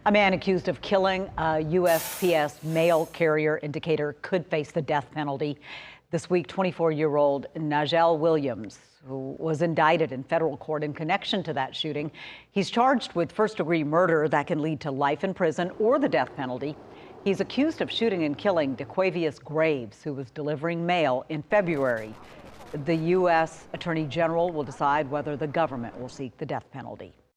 A man accused of killing a USPS mail carrier in Decatur could face the death penalty. This week, 24-year-old Nahjel Williams, who was indicted in federal court in connection to that shooting, he's charged with first-degree murder that can lead to life in prison or the death penalty. He's accused of shooting and killing Dequavius Graves, who was delivering mail in February. The U.S. Attorney General will decide whether the government will seek the death penalty.